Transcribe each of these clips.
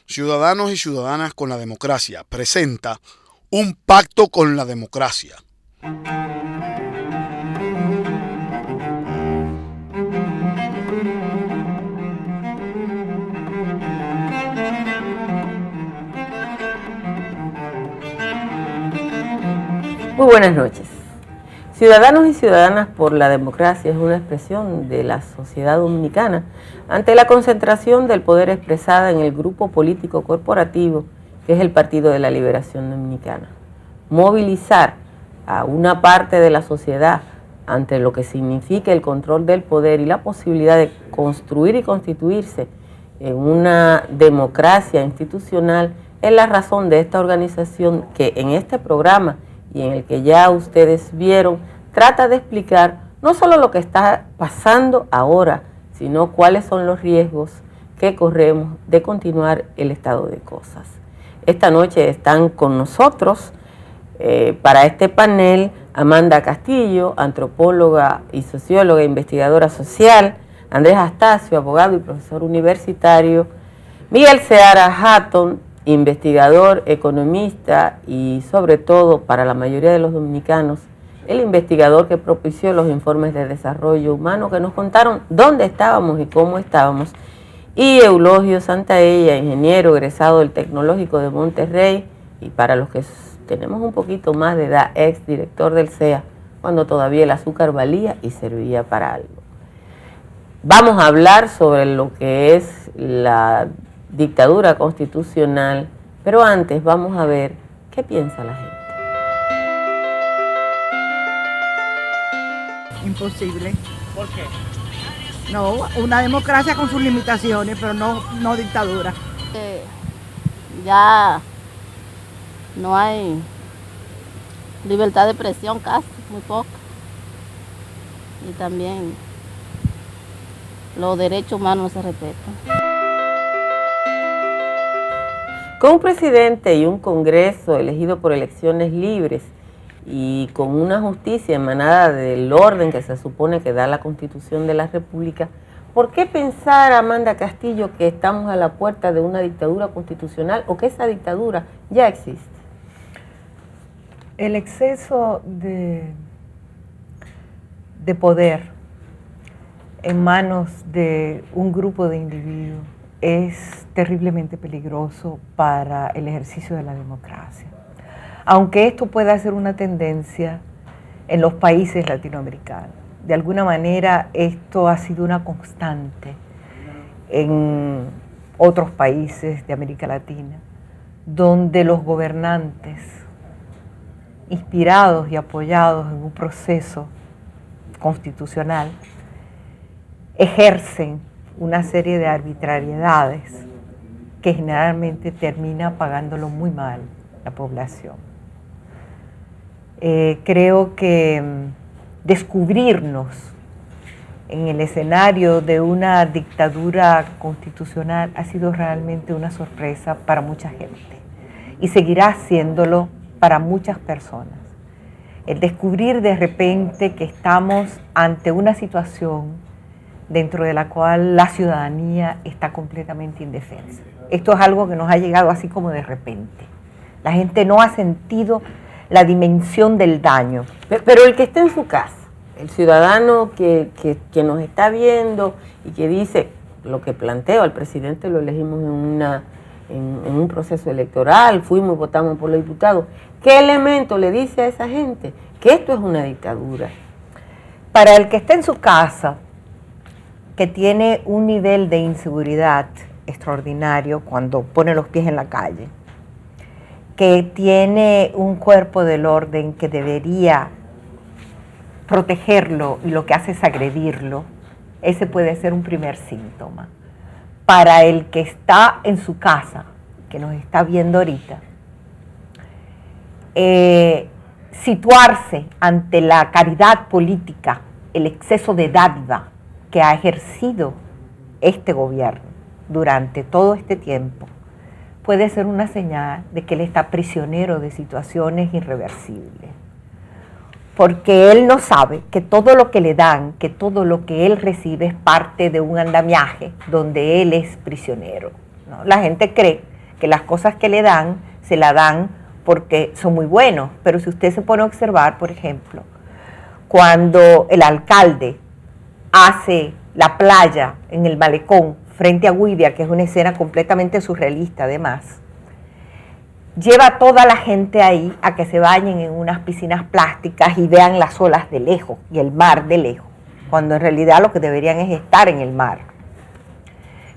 Ciudadanos y Ciudadanas con la Democracia presenta Un Pacto con la Democracia. Muy buenas noches. Ciudadanos y Ciudadanas por la Democracia es una expresión de la sociedad dominicana ante la concentración del poder expresada en el grupo político corporativo que es el Partido de la Liberación Dominicana. Movilizar a una parte de la sociedad ante lo que significa el control del poder y la posibilidad de construir y constituirse en una democracia institucional es la razón de esta organización que en este programa y en el que ya ustedes vieron, trata de explicar no solo lo que está pasando ahora, sino cuáles son los riesgos que corremos de continuar el estado de cosas. Esta noche están con nosotros para este panel Amanda Castillo, antropóloga y socióloga e investigadora social, Andrés Astacio, abogado y profesor universitario, Miguel Seara Hatton, investigador, economista y sobre todo para la mayoría de los dominicanos, el investigador que propició los informes de desarrollo humano que nos contaron dónde estábamos y cómo estábamos, y Eulogio Santaella, ingeniero egresado del Tecnológico de Monterrey y para los que tenemos un poquito más de edad, ex director del CEA, cuando todavía el azúcar valía y servía para algo. Vamos a hablar sobre lo que es la dictadura constitucional, pero antes vamos a ver qué piensa la gente. Imposible. ¿Por qué? No, una democracia con sus limitaciones, pero no dictadura. Ya no hay libertad de expresión casi, muy poca. Y también los derechos humanos no se respetan. Con un presidente y un Congreso elegido por elecciones libres y con una justicia emanada del orden que se supone que da la Constitución de la República, ¿por qué pensar, Amanda Castillo, que estamos a la puerta de una dictadura constitucional o que esa dictadura ya existe? El exceso de poder en manos de un grupo de individuos es terriblemente peligroso para el ejercicio de la democracia. Aunque esto pueda ser una tendencia en los países latinoamericanos, de alguna manera esto ha sido una constante en otros países de América Latina, donde los gobernantes, inspirados y apoyados en un proceso constitucional, ejercen una serie de arbitrariedades que generalmente termina pagándolo muy mal la población. Creo que descubrirnos en el escenario de una dictadura constitucional ha sido realmente una sorpresa para mucha gente y seguirá siéndolo para muchas personas. El descubrir de repente que estamos ante una situación dentro de la cual la ciudadanía está completamente indefensa. Esto es algo que nos ha llegado así como de repente. La gente no ha sentido la dimensión del daño. Pero el que está en su casa, el ciudadano que nos está viendo y que dice lo que planteo, al presidente lo elegimos en un proceso electoral, fuimos y votamos por los diputados, ¿qué elemento le dice a esa gente que esto es una dictadura? Para el que está en su casa, que tiene un nivel de inseguridad extraordinario cuando pone los pies en la calle, que tiene un cuerpo del orden que debería protegerlo y lo que hace es agredirlo, ese puede ser un primer síntoma. Para el que está en su casa, que nos está viendo ahorita, situarse ante la caridad política, el exceso de dádiva que ha ejercido este gobierno durante todo este tiempo, puede ser una señal de que él está prisionero de situaciones irreversibles. Porque él no sabe que todo lo que le dan, que todo lo que él recibe es parte de un andamiaje donde él es prisionero, ¿no? La gente cree que las cosas que le dan, se la dan porque son muy buenos. Pero si usted se pone a observar, por ejemplo, cuando el alcalde hace la playa en el malecón frente a Guivia, que es una escena completamente surrealista además, lleva a toda la gente ahí a que se bañen en unas piscinas plásticas y vean las olas de lejos y el mar de lejos, cuando en realidad lo que deberían es estar en el mar.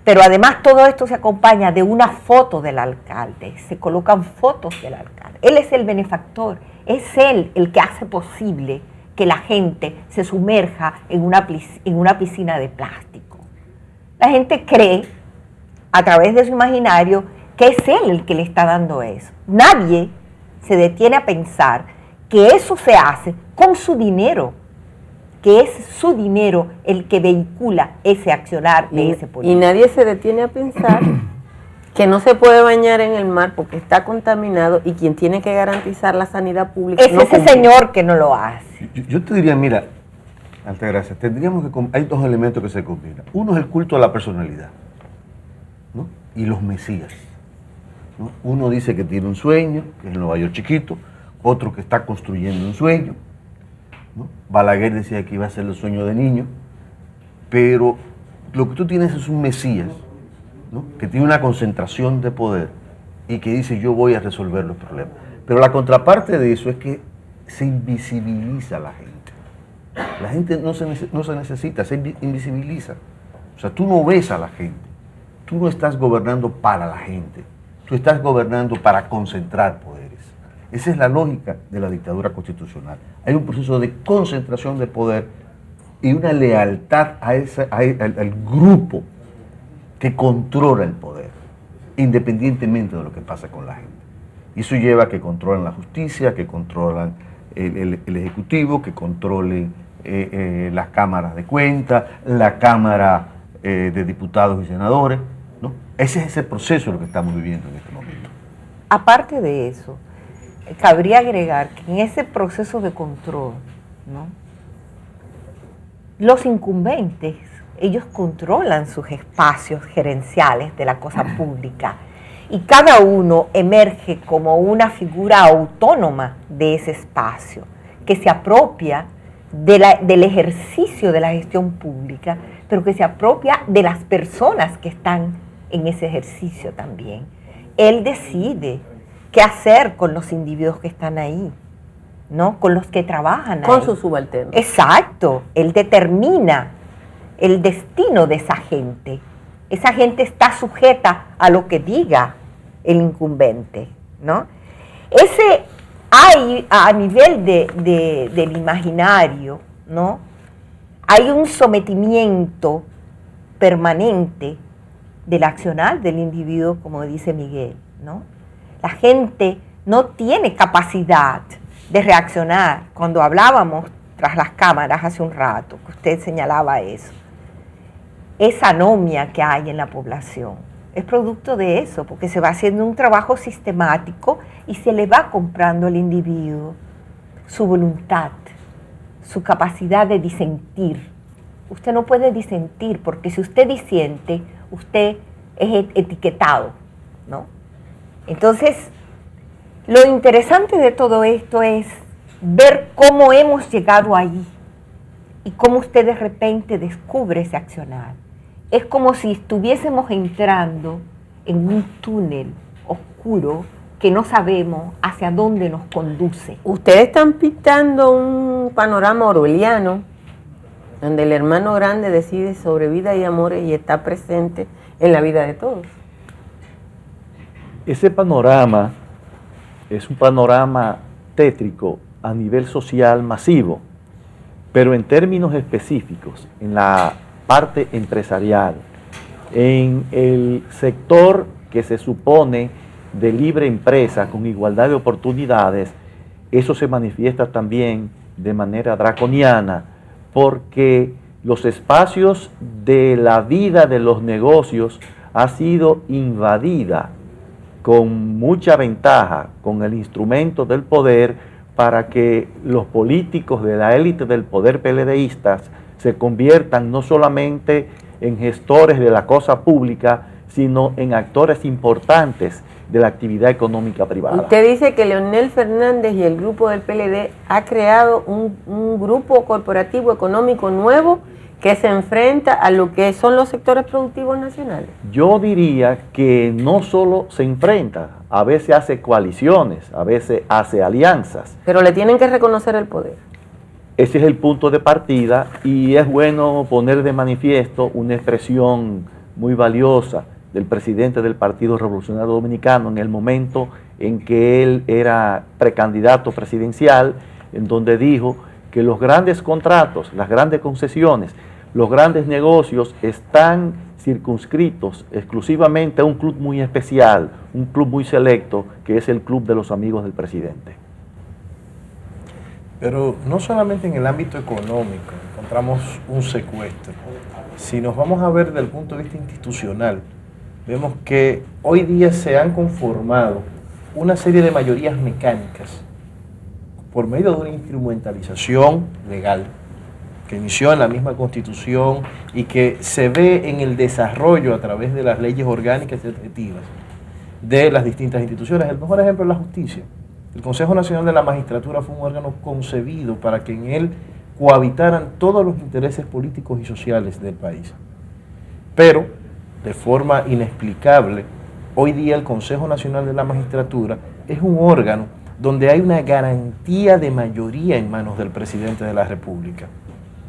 Pero además todo esto se acompaña de una foto del alcalde, se colocan fotos del alcalde. Él es el benefactor, es él el que hace posible que la gente se sumerja en una piscina de plástico. La gente cree, a través de su imaginario, que es él el que le está dando eso. Nadie se detiene a pensar que eso se hace con su dinero, que es su dinero el que vehicula ese accionar de ese político. Y nadie se detiene a pensar que no se puede bañar en el mar porque está contaminado y quien tiene que garantizar la sanidad pública es ese señor que no lo hace. Yo te diría, mira, Altagracia, tendríamos que, hay dos elementos que se combinan. Uno es el culto a la personalidad, ¿no? Y los mesías, ¿no? Uno dice que tiene un sueño, que es el Nueva York chiquito, otro que está construyendo un sueño, ¿no? Balaguer decía que iba a ser el sueño de niño, pero lo que tú tienes es un mesías, ¿no? Que tiene una concentración de poder y que dice yo voy a resolver los problemas. Pero la contraparte de eso es que se invisibiliza a la gente. La gente no se necesita, se invisibiliza. O sea, tú no ves a la gente, tú no estás gobernando para la gente, tú estás gobernando para concentrar poderes. Esa es la lógica de la dictadura constitucional. Hay un proceso de concentración de poder y una lealtad al grupo que controla el poder, independientemente de lo que pasa con la gente. Y eso lleva a que controlan la justicia, que controlan el Ejecutivo, que controlen las cámaras de cuentas, la Cámara de Diputados y Senadores, ¿no? Ese es ese proceso lo que estamos viviendo en este momento. Aparte de eso, cabría agregar que en ese proceso de control, ¿no? Los incumbentes, ellos controlan sus espacios gerenciales de la cosa pública y cada uno emerge como una figura autónoma de ese espacio, que se apropia del ejercicio de la gestión pública, pero que se apropia de las personas que están en ese ejercicio también. Él decide qué hacer con los individuos que están ahí, ¿no? Con los que trabajan ahí. Con sus subalternos. Exacto, él determina el destino de esa gente. Esa gente está sujeta a lo que diga el incumbente, ¿no? Hay a nivel del imaginario, ¿no? Hay un sometimiento permanente del accionar del individuo, como dice Miguel, ¿no? La gente no tiene capacidad de reaccionar. Cuando hablábamos tras las cámaras hace un rato, que usted señalaba eso, esa anomia que hay en la población es producto de eso, porque se va haciendo un trabajo sistemático y se le va comprando al individuo su voluntad, su capacidad de disentir. Usted no puede disentir, porque si usted disiente, usted es etiquetado, ¿no? Entonces, lo interesante de todo esto es ver cómo hemos llegado ahí y cómo usted de repente descubre ese accionar. Es como si estuviésemos entrando en un túnel oscuro que no sabemos hacia dónde nos conduce. Ustedes están pintando un panorama orwelliano, donde el hermano grande decide sobre vida y amores y está presente en la vida de todos. Ese panorama es un panorama tétrico a nivel social masivo, pero en términos específicos, en la parte empresarial, en el sector que se supone de libre empresa con igualdad de oportunidades, eso se manifiesta también de manera draconiana, porque los espacios de la vida de los negocios ha sido invadida con mucha ventaja con el instrumento del poder para que los políticos de la élite del poder PLDistas se conviertan no solamente en gestores de la cosa pública, sino en actores importantes de la actividad económica privada. Usted dice que Leonel Fernández y el grupo del PLD ha creado un grupo corporativo económico nuevo que se enfrenta a lo que son los sectores productivos nacionales. Yo diría que no solo se enfrenta, a veces hace coaliciones, a veces hace alianzas. Pero le tienen que reconocer el poder. Ese es el punto de partida y es bueno poner de manifiesto una expresión muy valiosa del presidente del Partido Revolucionario Dominicano en el momento en que él era precandidato presidencial, en donde dijo que los grandes contratos, las grandes concesiones, los grandes negocios están circunscritos exclusivamente a un club muy especial, un club muy selecto, que es el club de los amigos del presidente. Pero no solamente en el ámbito económico encontramos un secuestro. Si nos vamos a ver desde el punto de vista institucional, vemos que hoy día se han conformado una serie de mayorías mecánicas por medio de una instrumentalización legal que inició en la misma Constitución y que se ve en el desarrollo a través de las leyes orgánicas y objetivas de las distintas instituciones. El mejor ejemplo es la justicia. El Consejo Nacional de la Magistratura fue un órgano concebido para que en él cohabitaran todos los intereses políticos y sociales del país. Pero, de forma inexplicable, hoy día el Consejo Nacional de la Magistratura es un órgano donde hay una garantía de mayoría en manos del presidente de la República,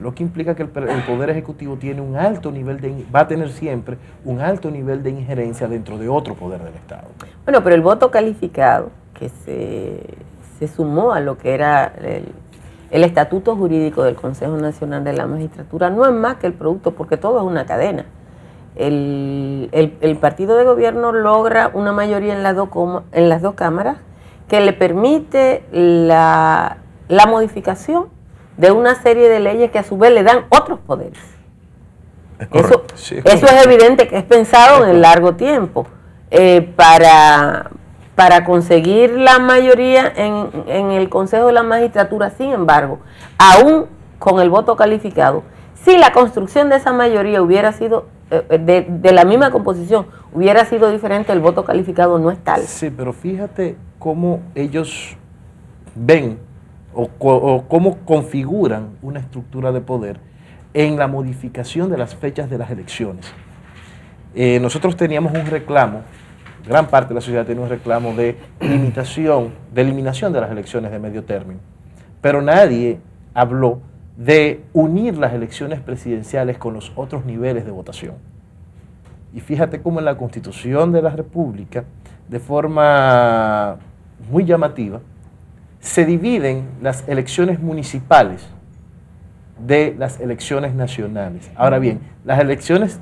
lo que implica que el Poder Ejecutivo tiene un alto nivel va a tener siempre un alto nivel de injerencia dentro de otro poder del Estado. Bueno, pero el voto calificado, que se sumó a lo que era el estatuto jurídico del Consejo Nacional de la Magistratura, no es más que el producto, porque todo es una cadena. El partido de gobierno logra una mayoría en las dos cámaras que le permite la modificación de una serie de leyes que a su vez le dan otros poderes. Eso es evidente que es pensado en el largo tiempo para conseguir la mayoría en el Consejo de la Magistratura. Sin embargo, aún con el voto calificado, si la construcción de esa mayoría hubiera sido de la misma composición, hubiera sido diferente, el voto calificado no es tal. Sí, pero fíjate cómo ellos ven o cómo configuran una estructura de poder en la modificación de las fechas de las elecciones. Nosotros teníamos un reclamo, gran parte de la sociedad tenía un reclamo de eliminación de las elecciones de medio término, pero nadie habló de unir las elecciones presidenciales con los otros niveles de votación. Y fíjate cómo en la Constitución de la República, de forma muy llamativa, se dividen las elecciones municipales de las elecciones nacionales. Ahora bien, las elecciones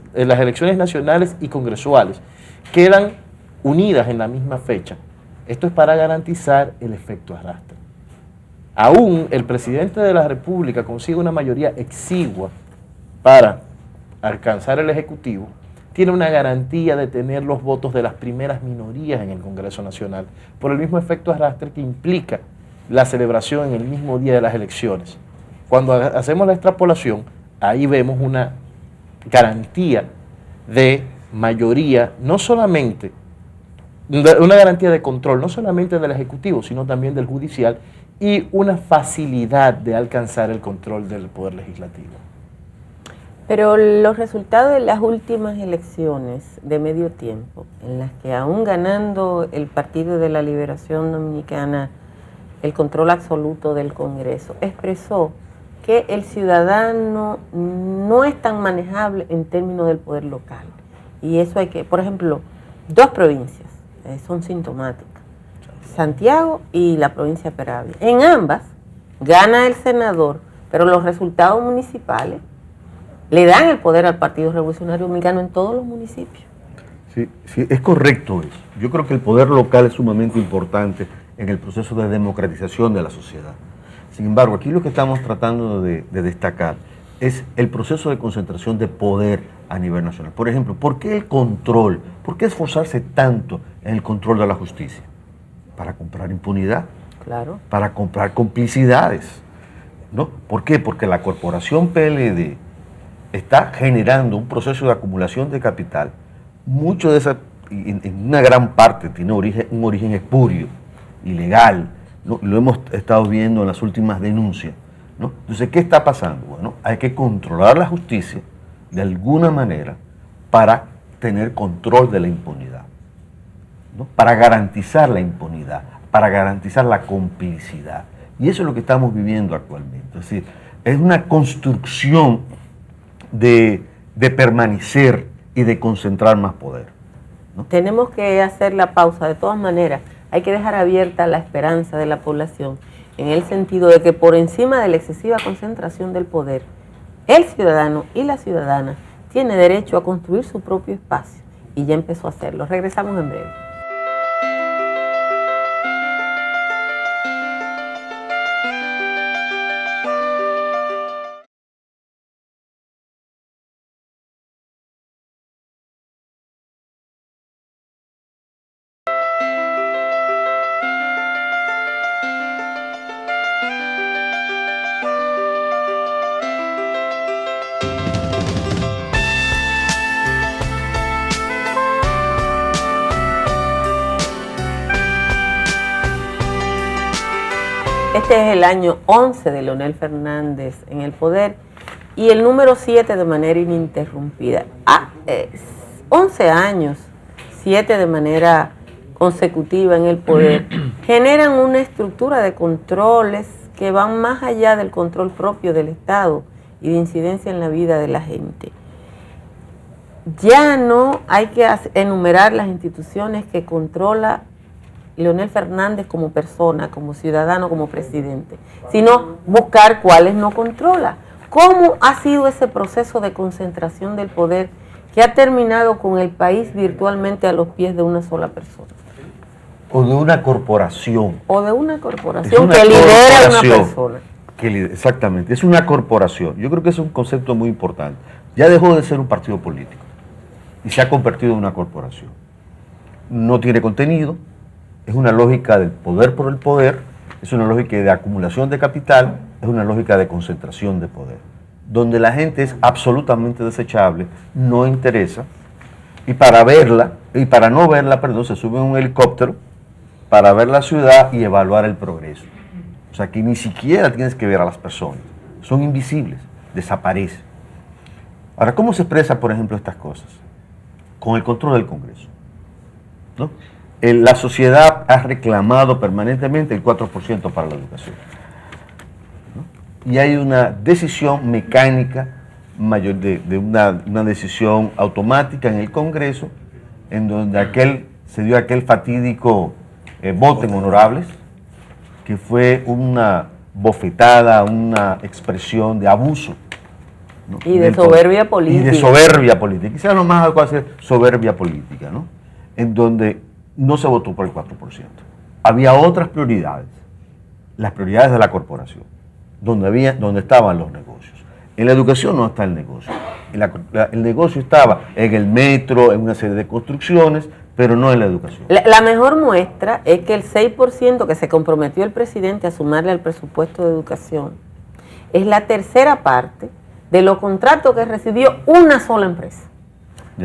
nacionales y congresuales quedan unidas en la misma fecha. Esto es para garantizar el efecto arrastre. Aún el presidente de la República consigue una mayoría exigua para alcanzar el Ejecutivo, tiene una garantía de tener los votos de las primeras minorías en el Congreso Nacional, por el mismo efecto arrastre que implica la celebración en el mismo día de las elecciones. Cuando hacemos la extrapolación, ahí vemos una garantía de mayoría, no solamente, una garantía de control, no solamente del Ejecutivo, sino también del Judicial, y una facilidad de alcanzar el control del Poder Legislativo. Pero los resultados de las últimas elecciones de medio tiempo, en las que aún ganando el Partido de la Liberación Dominicana el control absoluto del Congreso, expresó que el ciudadano no es tan manejable en términos del poder local. Y eso hay que, por ejemplo, dos provincias son sintomáticas, Santiago y la provincia de Peravia. En ambas gana el senador, pero los resultados municipales le dan el poder al Partido Revolucionario Dominicano en todos los municipios. Sí, es correcto eso. Yo creo que el poder local es sumamente importante en el proceso de democratización de la sociedad. Sin embargo, aquí lo que estamos tratando de destacar es el proceso de concentración de poder a nivel nacional. Por ejemplo, ¿por qué el control? ¿Por qué esforzarse tanto en el control de la justicia? Para comprar impunidad, claro, para comprar complicidades, ¿no? ¿Por qué? Porque la corporación PLD está generando un proceso de acumulación de capital mucho de esa, en una gran parte, tiene un origen espurio, ilegal, ¿no? Lo hemos estado viendo en las últimas denuncias, ¿no? Entonces, ¿qué está pasando? Bueno, hay que controlar la justicia de alguna manera para tener control de la impunidad, ¿no? Para garantizar la impunidad, para garantizar la complicidad. Y eso es lo que estamos viviendo actualmente. Es decir, es una construcción de permanecer y de concentrar más poder, ¿no? Tenemos que hacer la pausa. De todas maneras, hay que dejar abierta la esperanza de la población en el sentido de que por encima de la excesiva concentración del poder, el ciudadano y la ciudadana tiene derecho a construir su propio espacio y ya empezó a hacerlo. Regresamos en breve. Este es el año 11 de Leonel Fernández en el poder y el número 7 de manera ininterrumpida. 11 años, 7 de manera consecutiva en el poder, generan una estructura de controles que van más allá del control propio del Estado y de incidencia en la vida de la gente. Ya no hay que enumerar las instituciones que controla Leonel Fernández como persona, como ciudadano, como presidente, sino buscar cuáles no controla. ¿Cómo ha sido ese proceso de concentración del poder que ha terminado con el país virtualmente a los pies de una sola persona? O de una corporación. O de una corporación que lidera a una persona. Exactamente, es una corporación. Yo creo que es un concepto muy importante. Ya dejó de ser un partido político y se ha convertido en una corporación. No tiene contenido. Es una lógica del poder por el poder, es una lógica de acumulación de capital, es una lógica de concentración de poder, donde la gente es absolutamente desechable, no interesa, y para no verla, se sube a un helicóptero para ver la ciudad y evaluar el progreso. O sea que ni siquiera tienes que ver a las personas, son invisibles, desaparecen. Ahora, ¿cómo se expresa, por ejemplo, estas cosas? Con el control del Congreso, ¿no? La sociedad ha reclamado permanentemente el 4% para la educación, ¿no? Y hay una decisión mecánica mayor de una decisión automática en el Congreso, en donde se dio aquel fatídico voten honorables, que fue una bofetada, una expresión de abuso, ¿no? Y de soberbia política. Y de soberbia política. Quizás lo más adecuado es soberbia política, ¿no? En donde no se votó por el 4%. Había otras prioridades, las prioridades de la corporación, donde estaban los negocios. En la educación no está el negocio. El negocio estaba en el metro, en una serie de construcciones, pero no en la educación. La mejor muestra es que el 6% que se comprometió el presidente a sumarle al presupuesto de educación es la tercera parte de los contratos que recibió una sola empresa.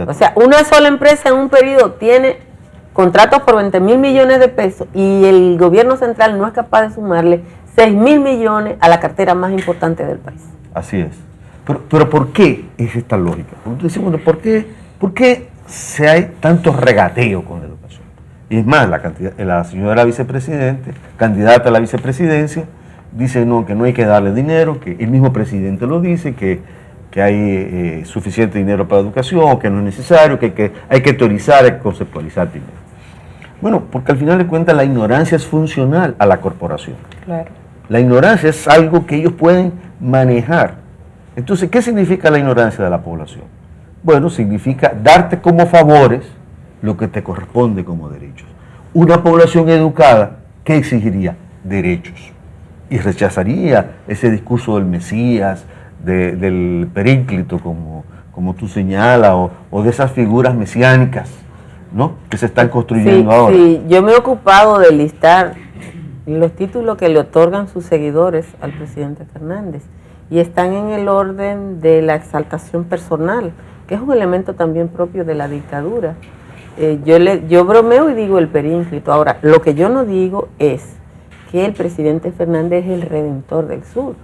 O sea, una sola empresa en un periodo tiene contratos por 20.000 millones de pesos y el gobierno central no es capaz de sumarle 6.000 millones a la cartera más importante del país. Así es. Pero ¿por qué es esta lógica? Porque decimos, ¿por qué hay tanto regateo con la educación? Y es más, la señora vicepresidente, candidata a la vicepresidencia, dice que no hay que darle dinero, que el mismo presidente lo dice, que hay suficiente dinero para la educación, que no es necesario, que hay que teorizar, hay que conceptualizar dinero. Bueno, porque al final de cuentas la ignorancia es funcional a la corporación. Claro. La ignorancia es algo que ellos pueden manejar. Entonces, ¿qué significa la ignorancia de la población? Bueno, significa darte como favores lo que te corresponde como derechos. Una población educada, ¿qué exigiría? Derechos. Y rechazaría ese discurso del Mesías, del Períclito, como tú señalas, o de esas figuras mesiánicas, ¿no? Que se están construyendo ahora. Sí, yo me he ocupado de listar los títulos que le otorgan sus seguidores al presidente Fernández y están en el orden de la exaltación personal, que es un elemento también propio de la dictadura. Yo bromeo y digo el perínclito. Ahora, lo que yo no digo es que el presidente Fernández es el redentor del sur.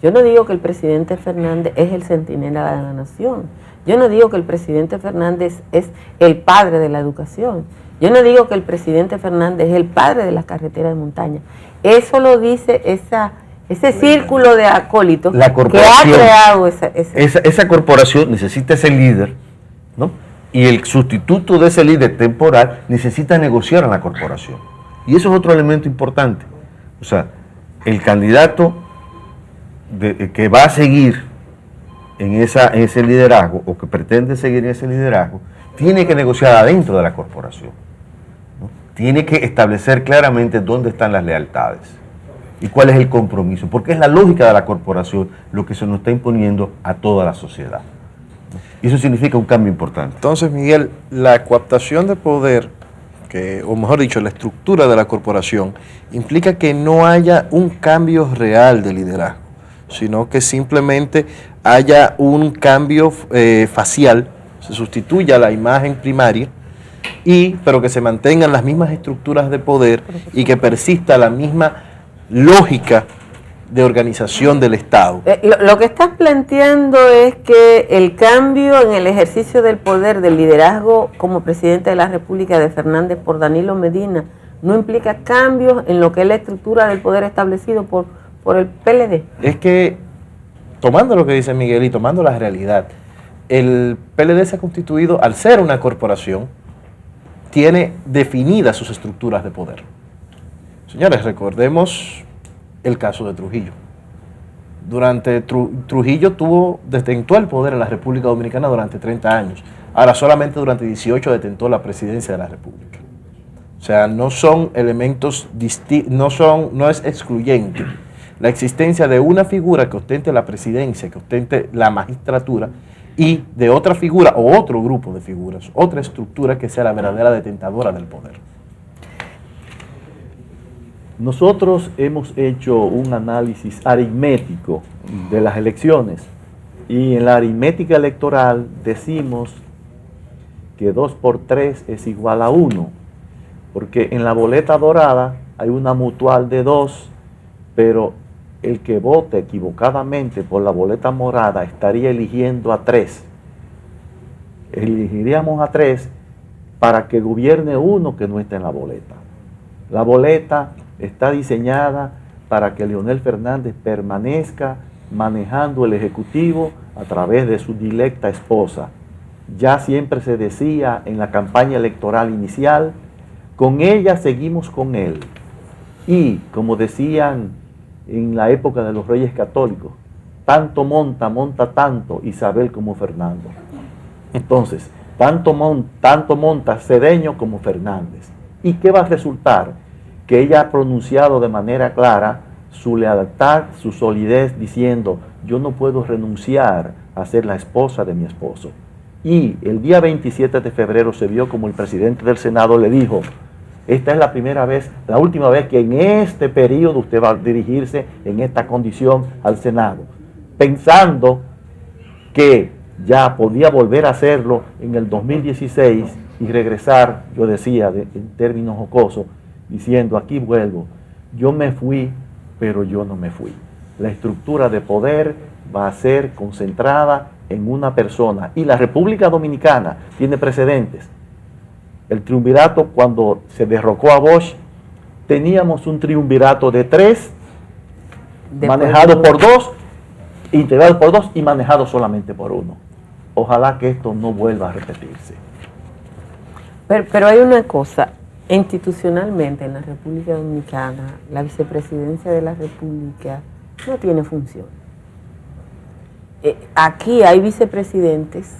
Yo no digo que el presidente Fernández es el centinela de la nación. Yo no digo que el presidente Fernández es el padre de la educación. Yo no digo que el presidente Fernández es el padre de las carreteras de montaña. Eso lo dice ese círculo de acólitos que ha creado esa corporación necesita ese líder, ¿no? Y el sustituto de ese líder temporal necesita negociar a la corporación. Y eso es otro elemento importante. O sea, el candidato que va a seguir en ese liderazgo, o que pretende seguir en ese liderazgo, tiene que negociar adentro de la corporación, ¿no? Tiene que establecer claramente dónde están las lealtades y cuál es el compromiso, porque es la lógica de la corporación lo que se nos está imponiendo a toda la sociedad. Y eso significa un cambio importante. Entonces, Miguel, la coaptación de poder, o mejor dicho, la estructura de la corporación, implica que no haya un cambio real de liderazgo, sino que simplemente haya un cambio facial, se sustituya la imagen primaria, pero que se mantengan las mismas estructuras de poder y que persista la misma lógica de organización del Estado. Lo que estás planteando es que el cambio en el ejercicio del poder, del liderazgo como presidente de la República de Fernández por Danilo Medina, no implica cambios en lo que es la estructura del poder establecido por el PLD. Es que, tomando lo que dice Miguel y tomando la realidad, el PLD se ha constituido, al ser una corporación, tiene definidas sus estructuras de poder. Señores, recordemos el caso de Trujillo. Trujillo detentó el poder en la República Dominicana durante 30 años. Ahora solamente durante 18 detentó la presidencia de la República. O sea, no son elementos no es excluyente la existencia de una figura que ostente la presidencia, que ostente la magistratura, y de otra figura o otro grupo de figuras, otra estructura que sea la verdadera detentadora del poder. Nosotros hemos hecho un análisis aritmético de las elecciones y en la aritmética electoral decimos que 2 por 3 es igual a 1, porque en la boleta dorada hay una mutual de 2, pero el que vote equivocadamente por la boleta morada estaría eligiendo a 3. Elegiríamos a 3 para que gobierne uno que no está en la boleta. La boleta está diseñada para que Leonel Fernández permanezca manejando el Ejecutivo a través de su dilecta esposa. Ya siempre se decía en la campaña electoral inicial, con ella seguimos con él. Y como decían en la época de los Reyes Católicos, tanto monta tanto Isabel como Fernando. Entonces, tanto monta Cedeño como Fernández. ¿Y qué va a resultar? Que ella ha pronunciado de manera clara su lealtad, su solidez, diciendo, yo no puedo renunciar a ser la esposa de mi esposo. Y el día 27 de febrero se vio como el presidente del Senado le dijo, esta es la última vez que en este periodo usted va a dirigirse en esta condición al Senado, pensando que ya podía volver a hacerlo en el 2016 y regresar, yo decía en términos jocosos, diciendo aquí vuelvo, yo me fui, pero yo no me fui. La estructura de poder va a ser concentrada en una persona y la República Dominicana tiene precedentes. El triunvirato, cuando se derrocó a Bosch, teníamos un triunvirato de 3, manejado por 2, integrado por 2 y manejado solamente por 1. Ojalá que esto no vuelva a repetirse. Pero hay una cosa, institucionalmente en la República Dominicana, la vicepresidencia de la República no tiene función. Aquí hay vicepresidentes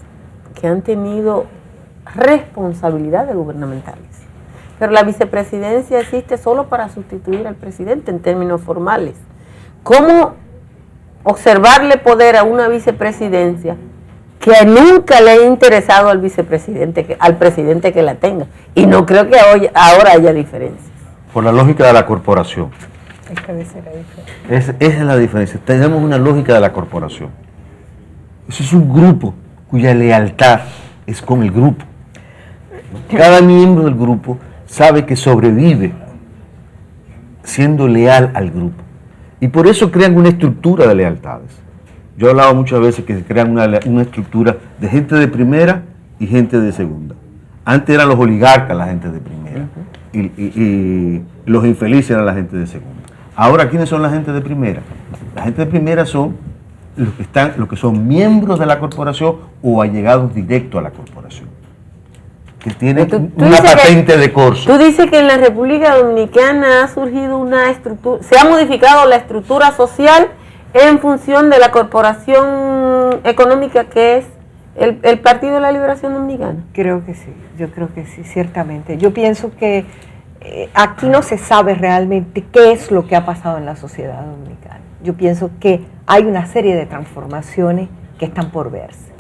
que han tenido responsabilidades gubernamentales, pero la vicepresidencia existe solo para sustituir al presidente en términos formales. ¿Cómo observarle poder a una vicepresidencia que nunca le ha interesado al vicepresidente, al presidente que la tenga? Y no creo que ahora haya diferencias. Por la lógica de la corporación. Esa es la diferencia. Tenemos una lógica de la corporación. Ese es un grupo cuya lealtad es con el grupo. Cada miembro del grupo sabe que sobrevive siendo leal al grupo. Y por eso crean una estructura de lealtades. Yo he hablado muchas veces que se crean una estructura de gente de primera y gente de segunda. Antes eran los oligarcas la gente de primera y los infelices eran la gente de segunda. Ahora, ¿quiénes son la gente de primera? La gente de primera son los que son miembros de la corporación o allegados directos a la corporación, que tienen una patente de corso. Tú dices que en la República Dominicana ha surgido una estructura, se ha modificado la estructura social en función de la corporación económica que es el Partido de la Liberación Dominicana. Creo que sí, yo creo que sí, ciertamente. Yo pienso que aquí no se sabe realmente qué es lo que ha pasado en la sociedad dominicana. Yo pienso que hay una serie de transformaciones que están por verse.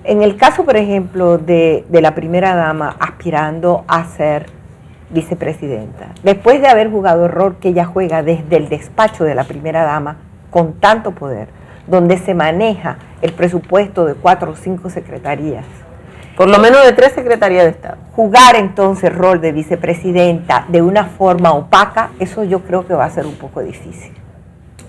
En el caso, por ejemplo, de la primera dama aspirando a ser vicepresidenta, después de haber jugado el rol que ella juega desde el despacho de la primera dama con tanto poder, donde se maneja el presupuesto de 4 o 5 secretarías, por lo menos de 3 secretarías de Estado. Jugar entonces el rol de vicepresidenta de una forma opaca, eso yo creo que va a ser un poco difícil.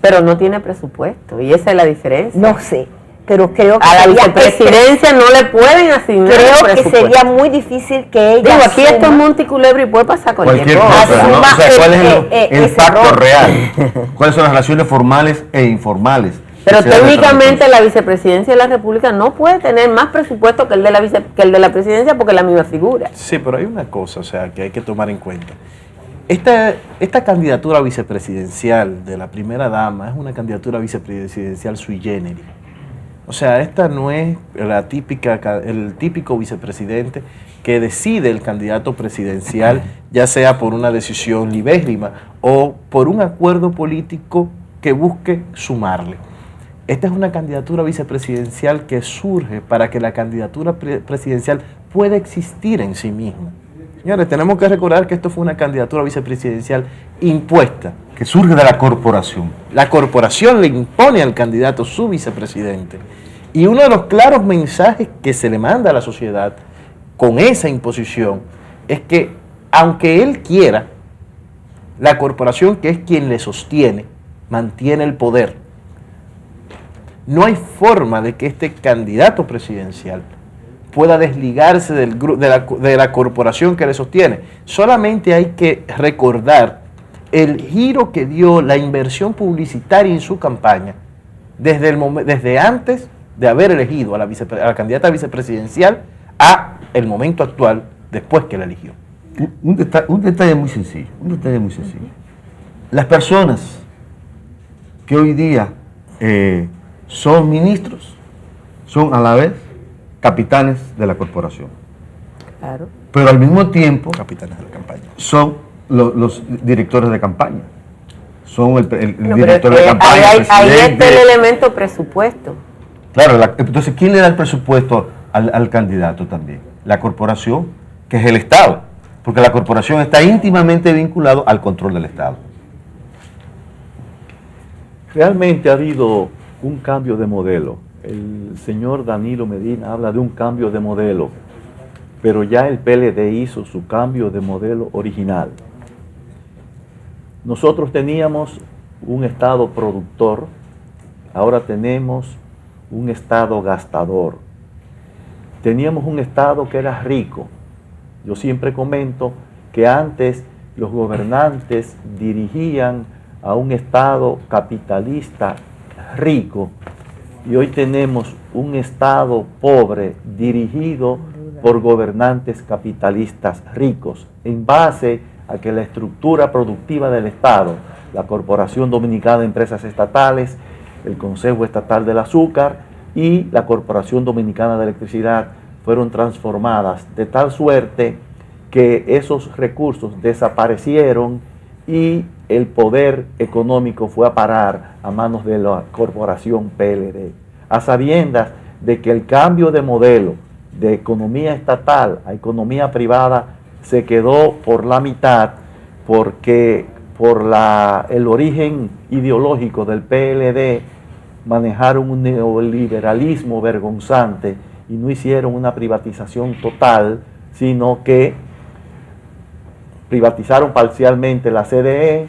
Pero no tiene presupuesto, y esa es la diferencia. No sé, pero creo que a la vicepresidencia no le pueden asignar. Creo que sería muy difícil que ella. Digo, aquí esto es Monte Culebro y puede pasar cualquier cosa. ¿no? O sea, ¿cuál es el pacto real? ¿Cuáles son las relaciones formales e informales? Pero técnicamente la vicepresidencia de la República no puede tener más presupuesto que el de la presidencia porque es la misma figura. Sí, pero hay una cosa, o sea, que hay que tomar en cuenta. Esta candidatura vicepresidencial de la primera dama es una candidatura vicepresidencial sui generis. O sea, esta no es el típico vicepresidente que decide el candidato presidencial, ya sea por una decisión libérrima o por un acuerdo político que busque sumarle. Esta es una candidatura vicepresidencial que surge para que la candidatura presidencial pueda existir en sí misma. Señores, tenemos que recordar que esto fue una candidatura vicepresidencial impuesta. Que surge de la corporación. La corporación le impone al candidato su vicepresidente. Y uno de los claros mensajes que se le manda a la sociedad con esa imposición es que, aunque él quiera, la corporación, que es quien le sostiene, mantiene el poder. No hay forma de que este candidato presidencial pueda desligarse de la corporación que le sostiene. Solamente hay que recordar el giro que dio la inversión publicitaria en su campaña desde antes de haber elegido a la candidata vicepresidencial a el momento actual, después que la eligió. Un detalle muy sencillo, Las personas que hoy día son ministros, son a la vez capitanes de la corporación. Claro. Pero al mismo tiempo, Capitanes de la campaña. son los directores de campaña. Son el director de campaña. Ahí está el elemento presupuesto. Claro, entonces, ¿quién le da el presupuesto al candidato también? La corporación, que es el Estado. Porque la corporación está íntimamente vinculada al control del Estado. Realmente ha habido un cambio de modelo. El señor Danilo Medina habla de un cambio de modelo, pero ya el PLD hizo su cambio de modelo original. Nosotros teníamos un Estado productor, ahora tenemos un Estado gastador. Teníamos un Estado que era rico. Yo siempre comento que antes los gobernantes dirigían a un Estado capitalista rico, y hoy tenemos un Estado pobre dirigido por gobernantes capitalistas ricos, en base a que la estructura productiva del Estado, la Corporación Dominicana de Empresas Estatales, el Consejo Estatal del Azúcar y la Corporación Dominicana de Electricidad fueron transformadas de tal suerte que esos recursos desaparecieron y el poder económico fue a parar a manos de la corporación PLD, a sabiendas de que el cambio de modelo de economía estatal a economía privada se quedó por la mitad, porque por el origen ideológico del PLD manejaron un neoliberalismo vergonzante y no hicieron una privatización total, sino que privatizaron parcialmente la CDE,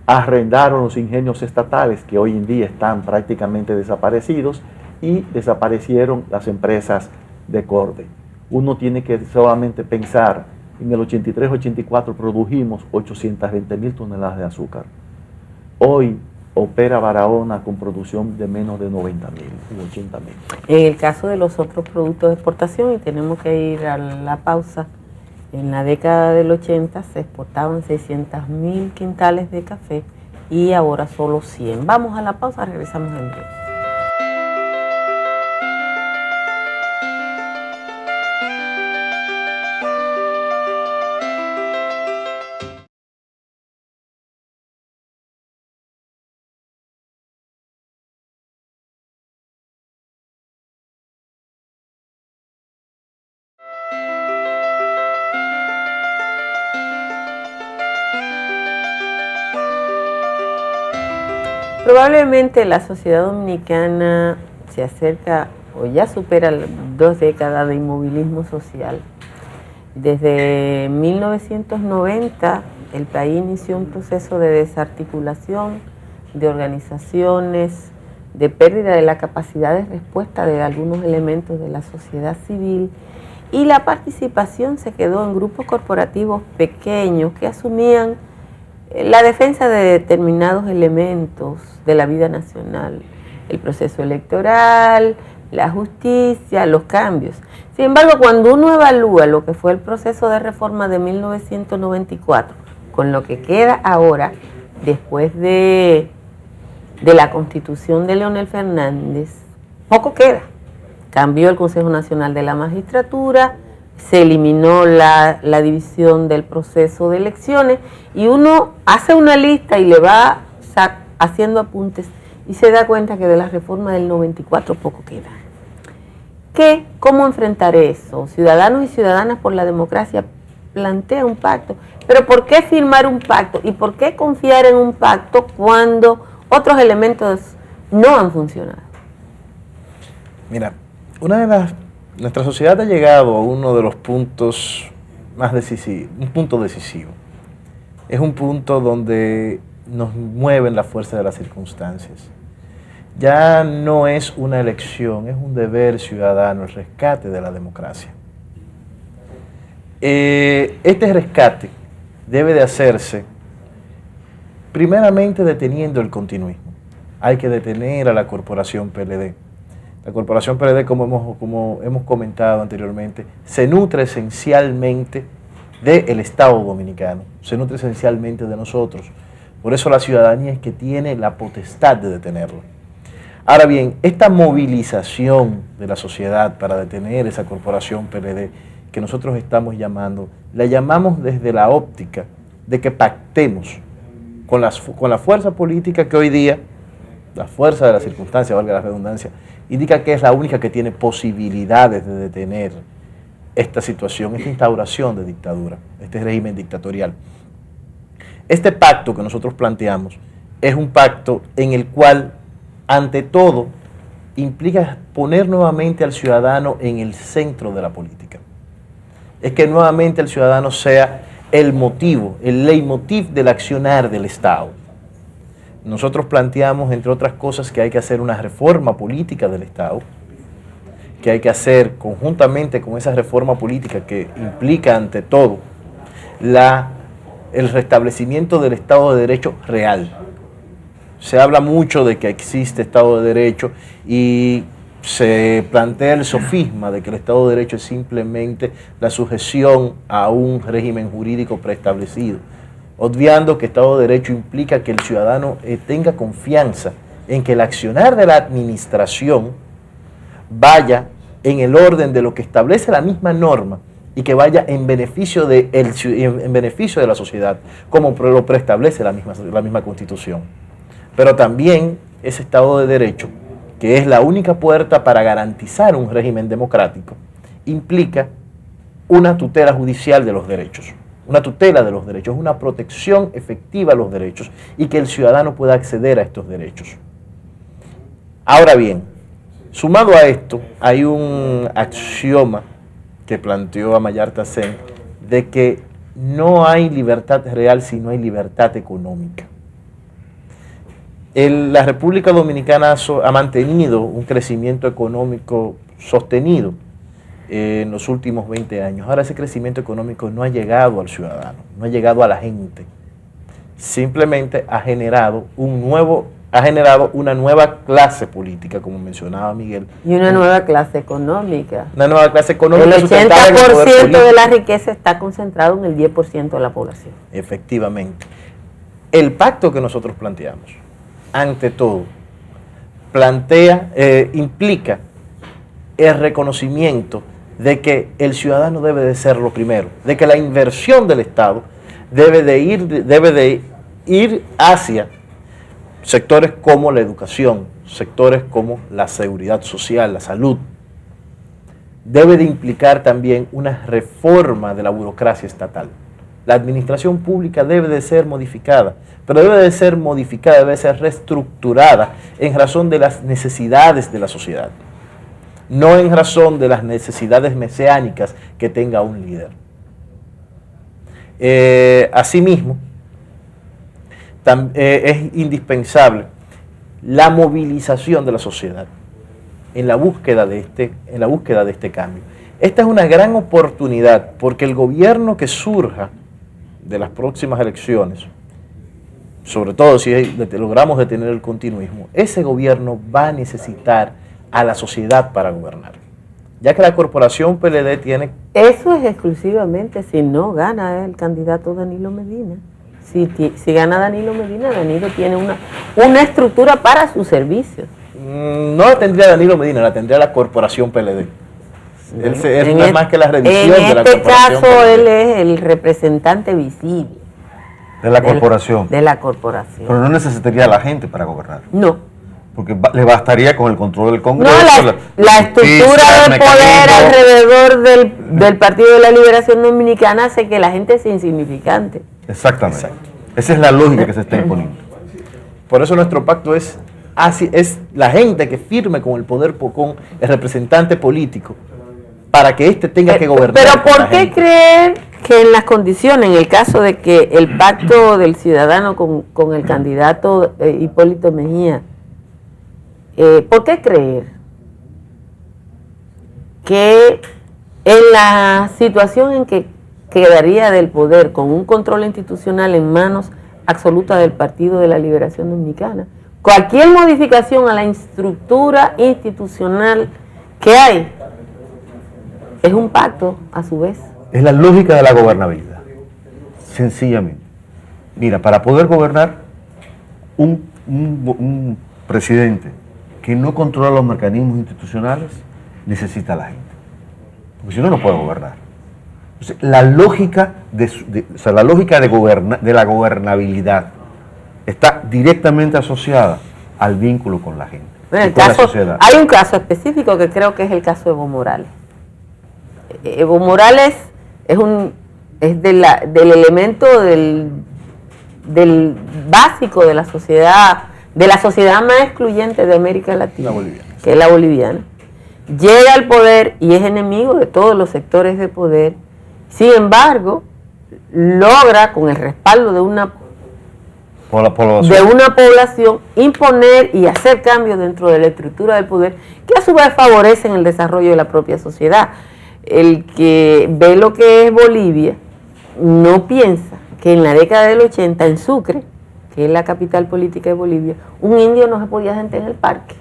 arrendaron los ingenios estatales que hoy en día están prácticamente desaparecidos y desaparecieron las empresas de corte. Uno tiene que solamente pensar, en el 83-84 produjimos 820.000 toneladas de azúcar. Hoy opera Barahona con producción de menos de 90.000 u 80.000. En el caso de los otros productos de exportación, y tenemos que ir a la pausa, en la década del 80 se exportaban 600.000 quintales de café y ahora solo 100. Vamos a la pausa, regresamos en breve. Probablemente la sociedad dominicana se acerca o ya supera 2 décadas de inmovilismo social. Desde 1990 el país inició un proceso de desarticulación de organizaciones, de pérdida de la capacidad de respuesta de algunos elementos de la sociedad civil, y la participación se quedó en grupos corporativos pequeños que asumían la defensa de determinados elementos de la vida nacional, el proceso electoral, la justicia, los cambios. Sin embargo, cuando uno evalúa lo que fue el proceso de reforma de 1994, con lo que queda ahora, después de la constitución de Leonel Fernández, poco queda. Cambió el Consejo Nacional de la Magistratura, se eliminó la división del proceso de elecciones, y uno hace una lista y le va haciendo apuntes y se da cuenta que de la reforma del 94 poco queda. ¿Cómo enfrentar eso? Ciudadanos y Ciudadanas por la Democracia plantea un pacto, pero ¿por qué firmar un pacto y por qué confiar en un pacto cuando otros elementos no han funcionado? Mira, nuestra sociedad ha llegado a uno de los puntos más decisivos, un punto decisivo. Es un punto donde nos mueven la fuerza de las circunstancias. Ya no es una elección, es un deber ciudadano, el rescate de la democracia. Este rescate debe de hacerse primeramente deteniendo el continuismo. Hay que detener a la corporación PLD. La corporación PLD, como hemos comentado anteriormente, se nutre esencialmente del Estado dominicano, se nutre esencialmente de nosotros. Por eso la ciudadanía es que tiene la potestad de detenerlo. Ahora bien, esta movilización de la sociedad para detener esa corporación PLD que nosotros estamos llamando, la llamamos desde la óptica de que pactemos con la fuerza política que hoy día, la fuerza de la circunstancia, valga la redundancia, indica que es la única que tiene posibilidades de detener esta situación, esta instauración de dictadura, este régimen dictatorial. Este pacto que nosotros planteamos es un pacto en el cual, ante todo, implica poner nuevamente al ciudadano en el centro de la política. Es que nuevamente el ciudadano sea el motivo, el leitmotiv del accionar del Estado. Nosotros planteamos, entre otras cosas, que hay que hacer una reforma política del Estado, que hay que hacer conjuntamente con esa reforma política que implica, ante todo, el restablecimiento del Estado de Derecho real. Se habla mucho de que existe Estado de Derecho y se plantea el sofisma de que el Estado de Derecho es simplemente la sujeción a un régimen jurídico preestablecido, obviando que Estado de Derecho implica que el ciudadano tenga confianza en que el accionar de la administración vaya en el orden de lo que establece la misma norma y que vaya en beneficio de la sociedad, como lo preestablece la misma Constitución. Pero también ese Estado de Derecho, que es la única puerta para garantizar un régimen democrático, implica una tutela judicial de los derechos. Una tutela de los derechos, una protección efectiva a los derechos y que el ciudadano pueda acceder a estos derechos. Ahora bien, sumado a esto, hay un axioma que planteó Amartya Sen de que no hay libertad real si no hay libertad económica. La República Dominicana ha mantenido un crecimiento económico sostenido en los últimos 20 años. Ahora ese crecimiento económico no ha llegado al ciudadano, no ha llegado a la gente. Simplemente ha generado una nueva clase política, como mencionaba Miguel. Y una nueva clase económica. Una nueva clase económica. El 80% de la riqueza está concentrado en el 10% de la población. Efectivamente. El pacto que nosotros planteamos, ante todo, implica el reconocimiento de que el ciudadano debe de ser lo primero, de que la inversión del Estado debe de ir hacia sectores como la educación, sectores como la seguridad social, la salud. Debe de implicar también una reforma de la burocracia estatal. La administración pública debe de ser modificada, pero debe de ser reestructurada en razón de las necesidades de la sociedad, no en razón de las necesidades mesiánicas que tenga un líder. Asimismo, es indispensable la movilización de la sociedad en la búsqueda de este cambio. Esta es una gran oportunidad porque el gobierno que surja de las próximas elecciones, sobre todo si logramos detener el continuismo, ese gobierno va a necesitar a la sociedad para gobernar, ya que la corporación PLD tiene... Eso es exclusivamente si no gana el candidato Danilo Medina. Si gana Danilo Medina, Danilo tiene una estructura para sus servicios. No la tendría Danilo Medina, la tendría la corporación PLD. Él no es más que la revisión de la corporación. En este caso, él es el representante visible. De la corporación. De la corporación. Pero no necesitaría a la gente para gobernar. No. Porque le bastaría con el control del Congreso. No, la estructura del poder alrededor del Partido de la Liberación Dominicana hace que la gente sea insignificante. Exactamente. Exacto. Esa es la lógica que se está imponiendo. Por eso nuestro pacto es la gente que firme con el poder, con el representante político, para que éste tenga que gobernar. Pero ¿por qué creer que en las condiciones, en el caso de que el pacto del ciudadano con el candidato Hipólito Mejía, ¿por qué creer que en la situación en que quedaría del poder con un control institucional en manos absolutas del Partido de la Liberación Dominicana, cualquier modificación a la estructura institucional que hay es un pacto a su vez? Es la lógica de la gobernabilidad, sencillamente. Mira, para poder gobernar, un presidente que no controla los mecanismos institucionales necesita a la gente, porque si no, no puede gobernar. Entonces, la lógica de la gobernabilidad está directamente asociada al vínculo con la gente, bueno, con la sociedad. Hay un caso específico que creo que es el caso de Evo Morales. Evo Morales es del elemento del básico de la sociedad más excluyente de América Latina, que es la boliviana. Llega al poder y es enemigo de todos los sectores de poder. Sin embargo, logra, con el respaldo de una población, imponer y hacer cambios dentro de la estructura del poder que a su vez favorecen el desarrollo de la propia sociedad. El que ve lo que es Bolivia no piensa que en la década del 80 en Sucre, que es la capital política de Bolivia, un indio no se podía sentar en el parque.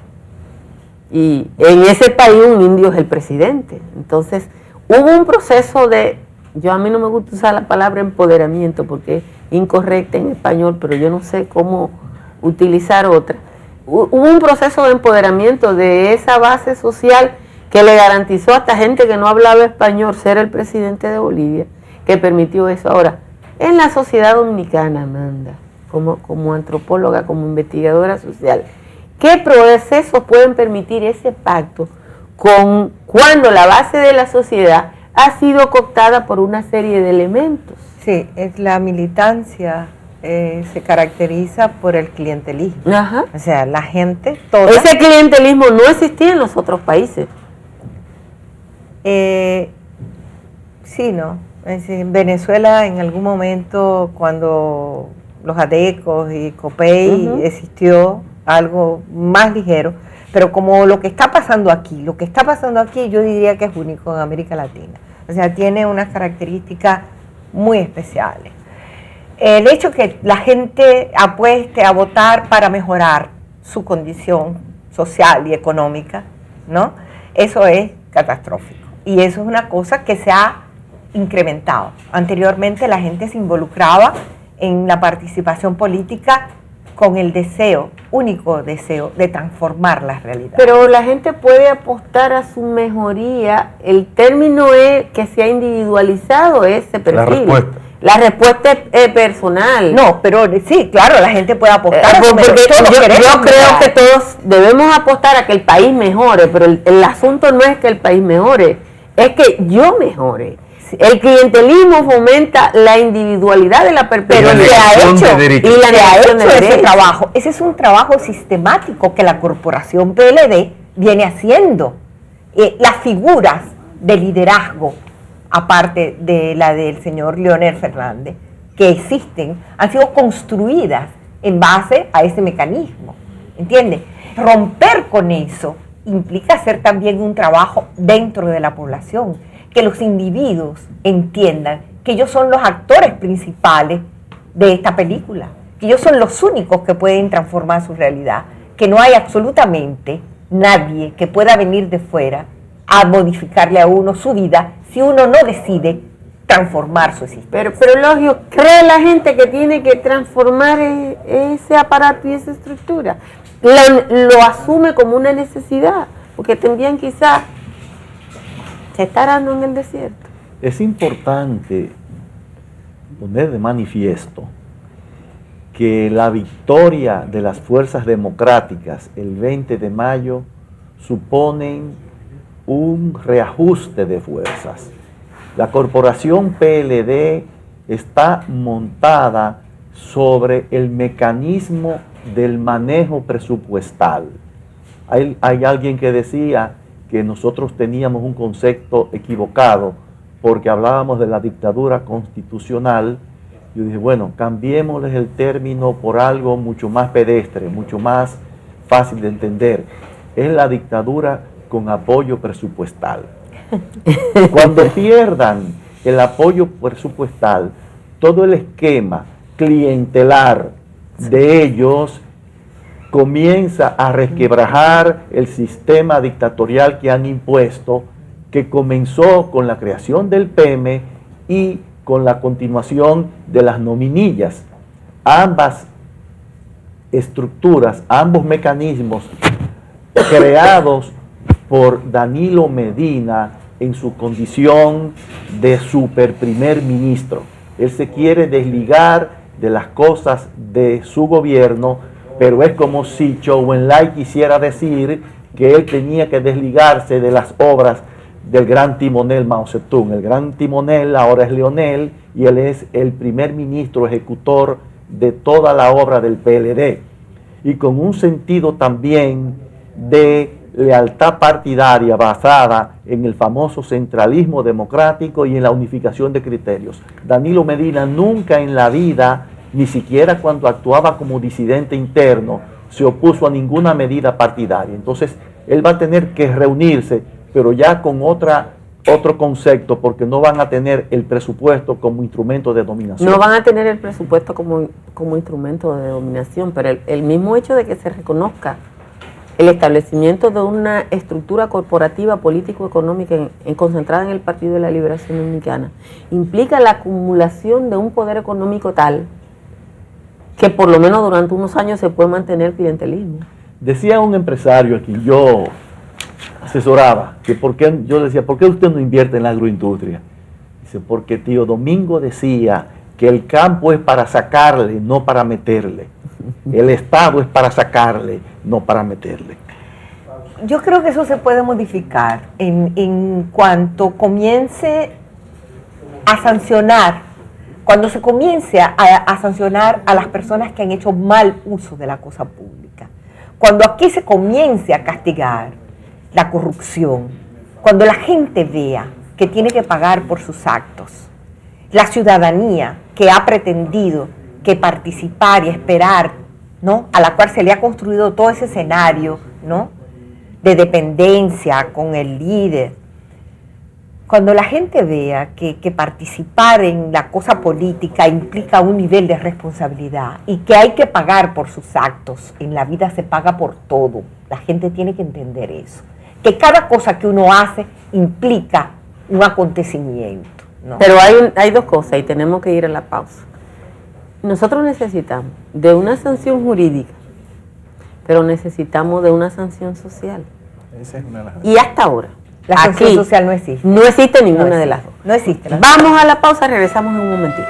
Y en ese país un indio es el presidente. Entonces hubo un proceso a mí no me gusta usar la palabra empoderamiento porque es incorrecta en español, pero yo no sé cómo utilizar otra. Hubo un proceso de empoderamiento de esa base social que le garantizó a esta gente que no hablaba español ser el presidente de Bolivia, que permitió eso. Ahora, en la sociedad dominicana, Amanda, como antropóloga, como investigadora social, ¿qué procesos pueden permitir ese pacto cuando la base de la sociedad ha sido cooptada por una serie de elementos? Sí, es la militancia se caracteriza por el clientelismo. Ajá. O sea, la gente toda... Ese clientelismo no existía en los otros países. Sí, ¿no? Es decir, en Venezuela en algún momento cuando los ADECOS y COPEI existió algo más ligero, pero como lo que está pasando aquí yo diría que es único en América Latina. O sea, tiene unas características muy especiales. El hecho que la gente apueste a votar para mejorar su condición social y económica, ¿no? Eso es catastrófico. Y eso es una cosa que se ha incrementado. Anteriormente la gente se involucraba en la participación política con el único deseo de transformar la realidad. Pero la gente puede apostar a su mejoría. El término que se ha individualizado ese perfil. La respuesta es personal. No, pero sí, claro, la gente puede apostar a su porque yo creo que todos debemos apostar a que el país mejore, pero el asunto no es que el país mejore, es que yo mejore. El clientelismo fomenta la individualidad de la perspectiva. Pero se ha hecho ese trabajo. Ese es un trabajo sistemático que la corporación PLD viene haciendo. Las figuras de liderazgo, aparte de la del señor Leonel Fernández, que existen, han sido construidas en base a ese mecanismo. ¿Entiendes? Romper con eso implica hacer también un trabajo dentro de la población, que los individuos entiendan que ellos son los actores principales de esta película, que ellos son los únicos que pueden transformar su realidad, que no hay absolutamente nadie que pueda venir de fuera a modificarle a uno su vida si uno no decide transformar su existencia. Pero Elogio, ¿cree la gente que tiene que transformar ese aparato y esa estructura? Lo asume como una necesidad, porque también quizás se está arando en el desierto. Es importante poner de manifiesto que la victoria de las fuerzas democráticas el 20 de mayo suponen un reajuste de fuerzas. La corporación PLD está montada sobre el mecanismo del manejo presupuestal. Hay alguien que decía que nosotros teníamos un concepto equivocado porque hablábamos de la dictadura constitucional. Yo dije, bueno, cambiémosles el término por algo mucho más pedestre, mucho más fácil de entender. Es la dictadura con apoyo presupuestal. Cuando pierdan el apoyo presupuestal, todo el esquema clientelar de ellos comienza a resquebrajar el sistema dictatorial que han impuesto, que comenzó con la creación del PM y con la continuación de las nominillas. Ambas estructuras, ambos mecanismos creados por Danilo Medina en su condición de super primer ministro. Él se quiere desligar de las cosas de su gobierno, pero es como si Zhou Enlai quisiera decir que él tenía que desligarse de las obras del gran timonel Mao Zedong. El gran timonel ahora es Leonel y él es el primer ministro ejecutor de toda la obra del PLD. Y con un sentido también de lealtad partidaria basada en el famoso centralismo democrático y en la unificación de criterios. Danilo Medina nunca en la vida, ni siquiera cuando actuaba como disidente interno, se opuso a ninguna medida partidaria. Entonces, él va a tener que reunirse, pero ya con otro concepto, porque no van a tener el presupuesto como instrumento de dominación. No van a tener el presupuesto como instrumento de dominación, pero el mismo hecho de que se reconozca el establecimiento de una estructura corporativa político-económica concentrada en el Partido de la Liberación Dominicana implica la acumulación de un poder económico tal que por lo menos durante unos años se puede mantener clientelismo. Decía un empresario a quien yo asesoraba, que yo decía, ¿por qué usted no invierte en la agroindustria? Dice, porque tío Domingo decía que el campo es para sacarle, no para meterle. El Estado es para sacarle, no para meterle. Yo creo que eso se puede modificar en cuanto comience a sancionar cuando se comience a sancionar a las personas que han hecho mal uso de la cosa pública, cuando aquí se comience a castigar la corrupción, cuando la gente vea que tiene que pagar por sus actos, la ciudadanía que ha pretendido que participar y esperar, ¿no?, a la cual se le ha construido todo ese escenario, ¿no?, de dependencia con el líder. Cuando la gente vea que participar en la cosa política implica un nivel de responsabilidad y que hay que pagar por sus actos, en la vida se paga por todo, la gente tiene que entender eso, que cada cosa que uno hace implica un acontecimiento, ¿no? Pero hay dos cosas y tenemos que ir a la pausa. Nosotros necesitamos de una sanción jurídica, pero necesitamos de una sanción social. Esa es una de las... Y hasta ahora, La sanción social no existe. No existe ninguna de las dos. No existe. Vamos a la pausa, regresamos en un momentito.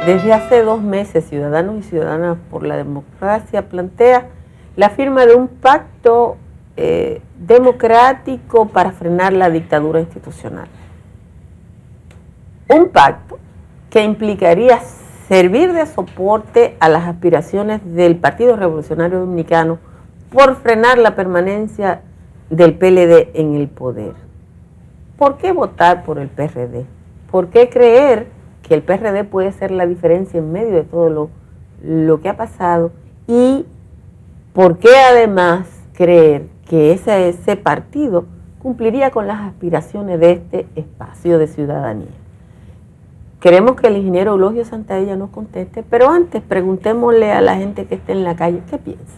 Desde hace 2 meses, Ciudadanos y Ciudadanas por la Democracia plantea la firma de un pacto democrático para frenar la dictadura institucional. Un pacto que implicaría servir de soporte a las aspiraciones del Partido Revolucionario Dominicano por frenar la permanencia del PLD en el poder. ¿Por qué votar por el PRD? ¿Por qué creer que el PRD puede ser la diferencia en medio de todo lo que ha pasado? ¿Y por qué además creer que ese partido cumpliría con las aspiraciones de este espacio de ciudadanía? Queremos que el ingeniero Eulogio Santaella nos conteste, pero antes preguntémosle a la gente que esté en la calle, ¿qué piensa?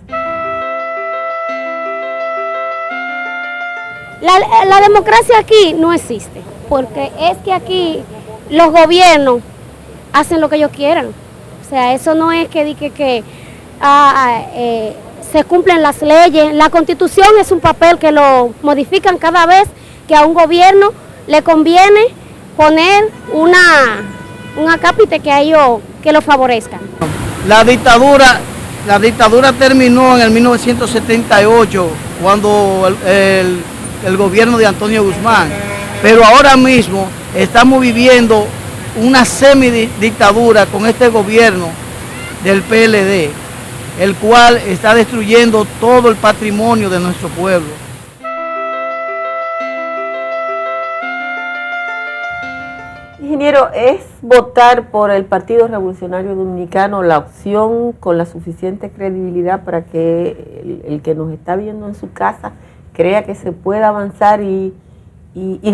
La democracia aquí no existe, porque es que aquí los gobiernos hacen lo que ellos quieran. O sea, eso no es que se cumplen las leyes. La Constitución es un papel que lo modifican cada vez que a un gobierno le conviene poner un acápite que a ellos que lo favorezcan. La dictadura terminó en el 1978 cuando el gobierno de Antonio Guzmán, pero ahora mismo estamos viviendo una semidictadura con este gobierno del PLD, el cual está destruyendo todo el patrimonio de nuestro pueblo. Ingeniero, ¿es votar por el Partido Revolucionario Dominicano la opción con la suficiente credibilidad para que el que nos está viendo en su casa crea que se puede avanzar y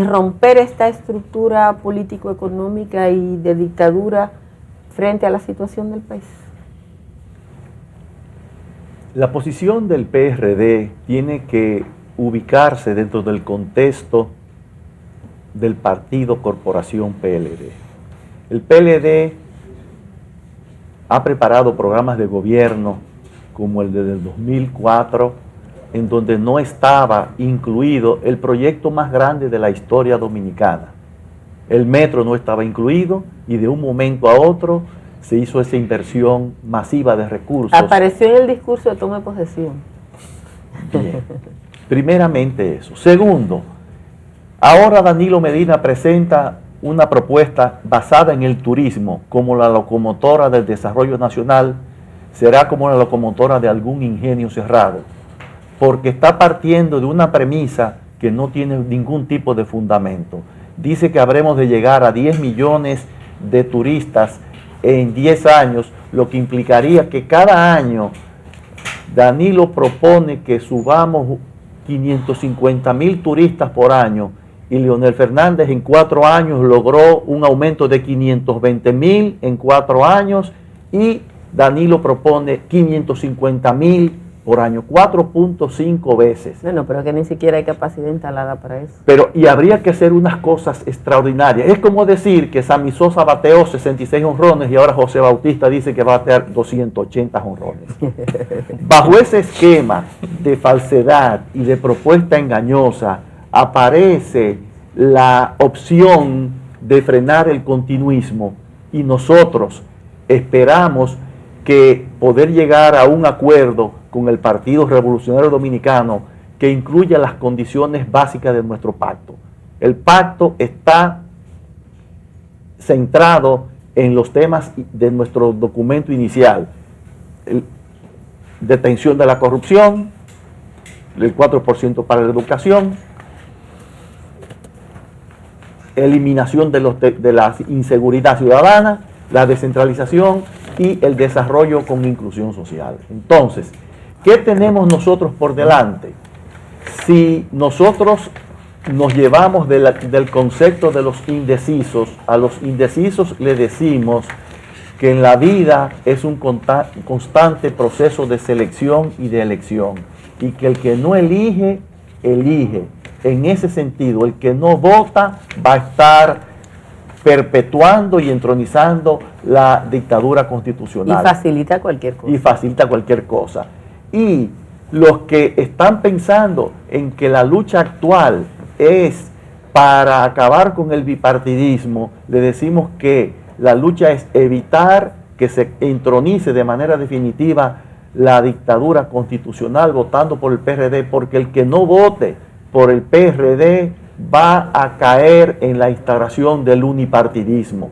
romper esta estructura político-económica y de dictadura frente a la situación del país? La posición del PRD tiene que ubicarse dentro del contexto del partido Corporación PLD. El PLD ha preparado programas de gobierno como el del 2004, en donde no estaba incluido el proyecto más grande de la historia dominicana. El metro no estaba incluido y de un momento a otro se hizo esa inversión masiva de recursos. Apareció en el discurso de toma de posesión. Bien. Primeramente eso. Segundo, ahora Danilo Medina presenta una propuesta basada en el turismo, como la locomotora del desarrollo nacional, será como la locomotora de algún ingenio cerrado, porque está partiendo de una premisa que no tiene ningún tipo de fundamento. Dice que habremos de llegar a 10 millones de turistas en 10 años, lo que implicaría que cada año Danilo propone que subamos 550,000 turistas por año, y Leonel Fernández en 4 años logró un aumento de 520,000 en 4 años, y Danilo propone 550,000 por año, 4.5 veces. Bueno, pero que ni siquiera hay capacidad instalada para eso. Pero, y habría que hacer unas cosas extraordinarias. Es como decir que Sammy Sosa bateó 66 jonrones y ahora José Bautista dice que va a batear 280 jonrones. Bajo ese esquema de falsedad y de propuesta engañosa, aparece la opción de frenar el continuismo, y nosotros esperamos que poder llegar a un acuerdo con el Partido Revolucionario Dominicano que incluya las condiciones básicas de nuestro pacto. El pacto está centrado en los temas de nuestro documento inicial: detención de la corrupción, el 4% para la educación, eliminación de la inseguridad ciudadana, la descentralización y el desarrollo con inclusión social. Entonces, ¿qué tenemos nosotros por delante? Si nosotros nos llevamos del concepto de los indecisos, a los indecisos le decimos que en la vida es un constante proceso de selección y de elección, y que el que no elige, elige. En ese sentido, el que no vota va a estar perpetuando y entronizando la dictadura constitucional. Y facilita cualquier cosa. Y facilita cualquier cosa. Y los que están pensando en que la lucha actual es para acabar con el bipartidismo, le decimos que la lucha es evitar que se entronice de manera definitiva la dictadura constitucional votando por el PRD, porque el que no vote por el PRD va a caer en la instauración del unipartidismo.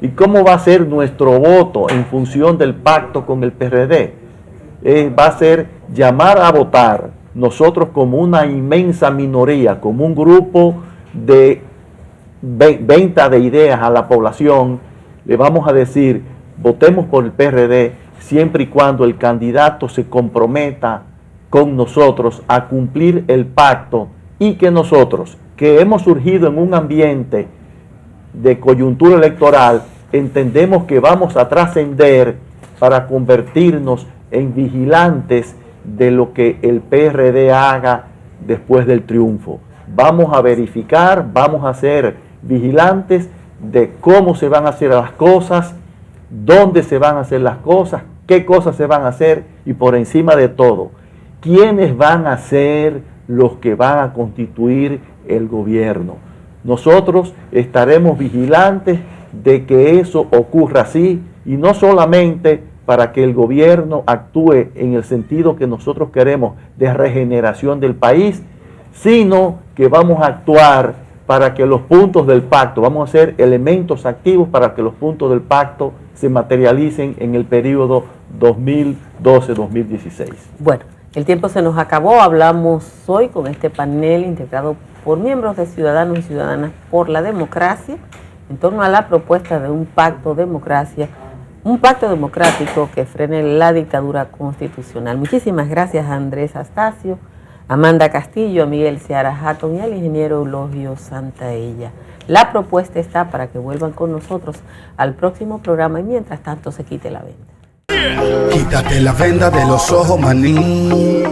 ¿Y cómo va a ser nuestro voto en función del pacto con el PRD? Va a ser llamar a votar, nosotros como una inmensa minoría, como un grupo de venta de ideas a la población, le vamos a decir: votemos por el PRD siempre y cuando el candidato se comprometa con nosotros a cumplir el pacto, y que nosotros, que hemos surgido en un ambiente de coyuntura electoral, entendemos que vamos a trascender para convertirnos en vigilantes de lo que el PRD haga después del triunfo. Vamos a verificar, vamos a ser vigilantes de cómo se van a hacer las cosas, dónde se van a hacer las cosas, qué cosas se van a hacer, y por encima de todo, quiénes van a ser los que van a constituir el gobierno. Nosotros estaremos vigilantes de que eso ocurra así, y no solamente para que el gobierno actúe en el sentido que nosotros queremos de regeneración del país, sino que vamos a actuar para que los puntos del pacto, vamos a ser elementos activos para que los puntos del pacto se materialicen en el periodo 2012-2016. Bueno, el tiempo se nos acabó. Hablamos hoy con este panel integrado por miembros de Ciudadanos y Ciudadanas por la Democracia en torno a la propuesta de un pacto democrático que frene la dictadura constitucional. Muchísimas gracias a Andrés Astacio, Amanda Castillo, a Miguel Seara Hatton y al ingeniero Eulogio Santaella. La propuesta está para que vuelvan con nosotros al próximo programa, y mientras tanto se quite la venda. Quítate la venda de los ojos, maní.